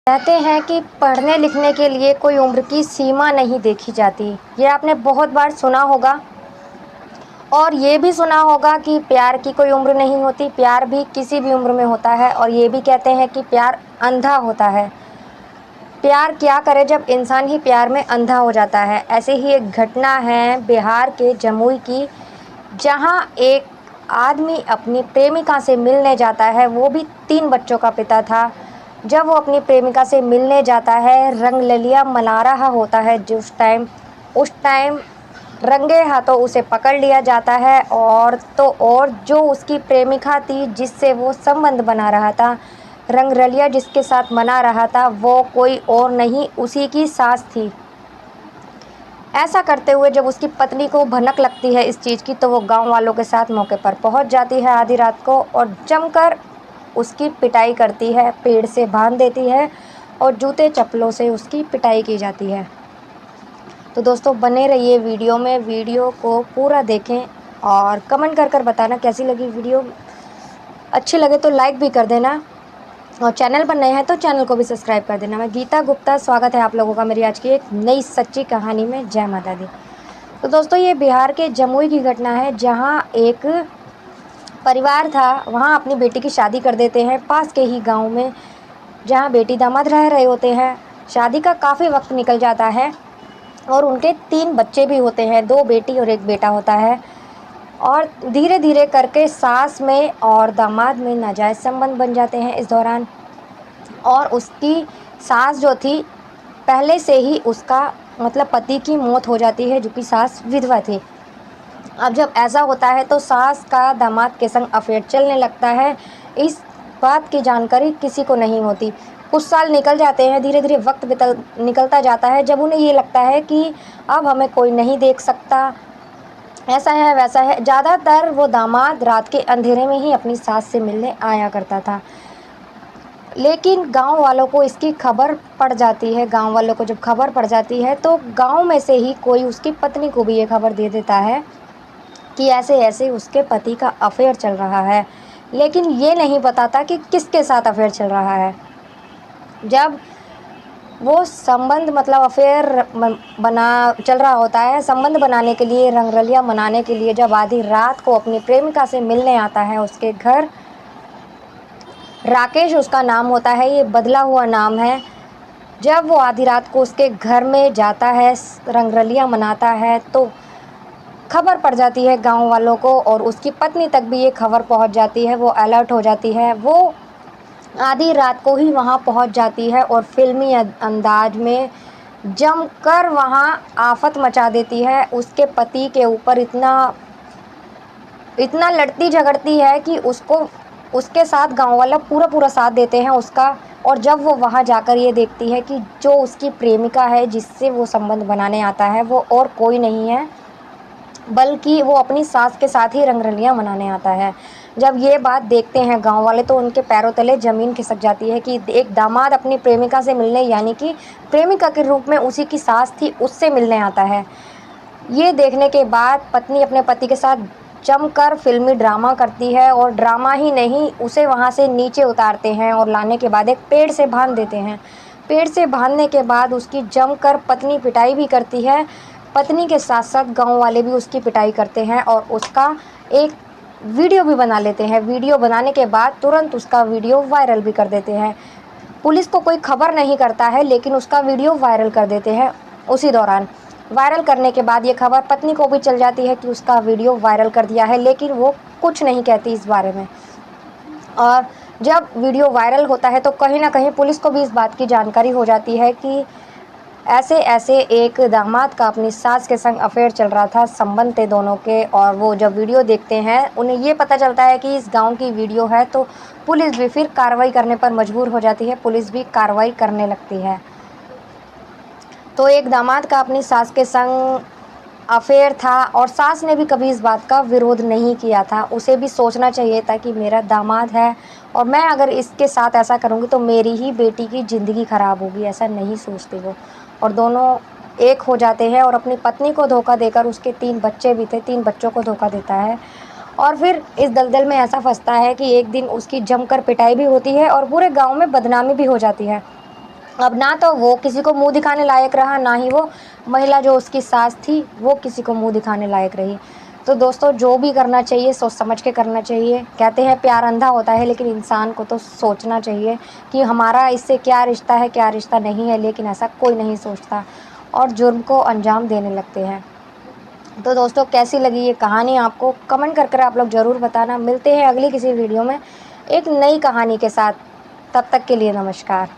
कहते हैं कि पढ़ने लिखने के लिए कोई उम्र की सीमा नहीं देखी जाती। ये आपने बहुत बार सुना होगा। और ये भी सुना होगा कि प्यार की कोई उम्र नहीं होती, प्यार भी किसी भी उम्र में होता है। और ये भी कहते हैं कि प्यार अंधा होता है। प्यार क्या करे जब इंसान ही प्यार में अंधा हो जाता है। ऐसे ही एक घटना है बिहार के जमुई की, जहां एक आदमी अपनी प्रेमिका से मिलने जाता है, वो भी 3 बच्चों का पिता था। जब वो अपनी प्रेमिका से मिलने जाता है, रंगललिया मना रहा होता है, उस टाइम रंगे हाथों उसे पकड़ लिया जाता है। और तो और जो उसकी प्रेमिका थी, जिससे वो संबंध बना रहा था, रंगरलिया जिसके साथ मना रहा था, वो कोई और नहीं, उसी की सास थी। ऐसा करते हुए जब उसकी पत्नी को भनक लगती है इस चीज़ की, तो वो गांव वालों के साथ मौके पर पहुंच जाती है आधी रात को और जमकर उसकी पिटाई करती है, पेड़ से बांध देती है और जूते चप्पलों से उसकी पिटाई की जाती है। तो दोस्तों बने रहिए वीडियो में, वीडियो को पूरा देखें और कमेंट कर कर बताना कैसी लगी वीडियो। अच्छी लगे तो लाइक भी कर देना और चैनल पर नए हैं तो चैनल को भी सब्सक्राइब कर देना। मैं गीता गुप्ता, स्वागत है आप लोगों का मेरी आज की एक नई सच्ची कहानी में। जय माता दी। तो दोस्तों ये बिहार के जमुई की घटना है, जहां एक परिवार था, वहां अपनी बेटी की शादी कर देते हैं पास के ही गांव में, जहां बेटी दामाद रह रहे होते हैं। शादी का काफ़ी वक्त निकल जाता है और उनके 3 बच्चे भी होते हैं, 2 बेटी और 1 बेटा होता है। और धीरे धीरे करके सास में और दामाद में नाजायज़ संबंध बन जाते हैं इस दौरान। और उसकी सास जो थी, पहले से ही उसका मतलब पति की मौत हो जाती है, जो कि सास विधवा थी। अब जब ऐसा होता है तो सास का दामाद के संग अफेयर चलने लगता है। इस बात की जानकारी किसी को नहीं होती। कुछ साल निकल जाते हैं, धीरे धीरे वक्त निकलता जाता है, जब उन्हें ये लगता है कि अब हमें कोई नहीं देख सकता, ऐसा है वैसा है। ज़्यादातर वो दामाद रात के अंधेरे में ही अपनी सास से मिलने आया करता था। लेकिन गांव वालों को इसकी खबर पड़ जाती है। गांव वालों को जब खबर पड़ जाती है तो गांव में से ही कोई उसकी पत्नी को भी ये खबर दे देता है कि ऐसे ऐसे उसके पति का अफेयर चल रहा है। लेकिन ये नहीं बताता कि किसके साथ अफेयर चल रहा है। जब वो संबंध मतलब अफेयर बना चल रहा होता है, संबंध बनाने के लिए, रंगरलिया मनाने के लिए जब आधी रात को अपनी प्रेमिका से मिलने आता है उसके घर, राकेश उसका नाम होता है, ये बदला हुआ नाम है। जब वो आधी रात को उसके घर में जाता है, रंगरलिया मनाता है, तो खबर पड़ जाती है गांव वालों को और उसकी पत्नी तक भी ये खबर पहुंच जाती है। वो अलर्ट हो जाती है, वो आधी रात को ही वहां पहुंच जाती है और फिल्मी अंदाज में जमकर वहां आफत मचा देती है। उसके पति के ऊपर इतना इतना लड़ती झगड़ती है कि उसके साथ गांव वाला पूरा पूरा साथ देते हैं उसका। और जब वो वहां जाकर ये देखती है कि जो उसकी प्रेमिका है, जिससे वो संबंध बनाने आता है, वो और कोई नहीं है बल्कि वो अपनी सास के साथ ही रंगरलियां मनाने आता है। जब ये बात देखते हैं गांव वाले तो उनके पैरों तले ज़मीन खिसक जाती है कि एक दामाद अपनी प्रेमिका से मिलने, यानी कि प्रेमिका के रूप में उसी की सास थी, उससे मिलने आता है। ये देखने के बाद पत्नी अपने पति के साथ जमकर फिल्मी ड्रामा करती है और ड्रामा ही नहीं, उसे वहाँ से नीचे उतारते हैं और लाने के बाद एक पेड़ से बांध देते हैं। पेड़ से बांधने के बाद उसकी जमकर पत्नी पिटाई भी करती है। पत्नी के साथ साथ गांव वाले भी उसकी पिटाई करते हैं और उसका एक वीडियो भी बना लेते हैं। वीडियो बनाने के बाद तुरंत उसका वीडियो वायरल भी कर देते हैं। पुलिस को कोई खबर नहीं करता है, लेकिन उसका वीडियो वायरल कर देते हैं उसी दौरान। वायरल करने के बाद ये खबर पत्नी को भी चल जाती है कि उसका वीडियो वायरल कर दिया है, लेकिन वो कुछ नहीं कहती इस बारे में। और जब वीडियो वायरल होता है तो कहीं ना कहीं पुलिस को भी इस बात की जानकारी हो जाती है कि ऐसे ऐसे एक दामाद का अपनी सास के संग अफेयर चल रहा था, संबंध थे दोनों के। और वो जब वीडियो देखते हैं, उन्हें ये पता चलता है कि इस गांव की वीडियो है, तो पुलिस भी फिर कार्रवाई करने पर मजबूर हो जाती है। पुलिस भी कार्रवाई करने लगती है। तो एक दामाद का अपनी सास के संग अफेयर था और सास ने भी कभी इस बात का विरोध नहीं किया था। उसे भी सोचना चाहिए था कि मेरा दामाद है और मैं अगर इसके साथ ऐसा करूँगी तो मेरी ही बेटी की ज़िंदगी ख़राब होगी, ऐसा नहीं सोचती वो। और दोनों एक हो जाते हैं और अपनी पत्नी को धोखा देकर, उसके 3 बच्चे भी थे, 3 बच्चों को धोखा देता है। और फिर इस दलदल में ऐसा फंसता है कि एक दिन उसकी जमकर पिटाई भी होती है और पूरे गाँव में बदनामी भी हो जाती है। अब ना तो वो किसी को मुंह दिखाने लायक रहा, ना ही वो महिला जो उसकी सास थी वो किसी को मुंह दिखाने लायक रही। तो दोस्तों जो भी करना चाहिए सोच समझ के करना चाहिए। कहते हैं प्यार अंधा होता है, लेकिन इंसान को तो सोचना चाहिए कि हमारा इससे क्या रिश्ता है, क्या रिश्ता नहीं है, लेकिन ऐसा कोई नहीं सोचता और जुर्म को अंजाम देने लगते हैं। तो दोस्तों कैसी लगी ये कहानी आपको, कमेंट कर आप लोग ज़रूर बताना। मिलते हैं अगली किसी वीडियो में एक नई कहानी के साथ। तब तक के लिए नमस्कार।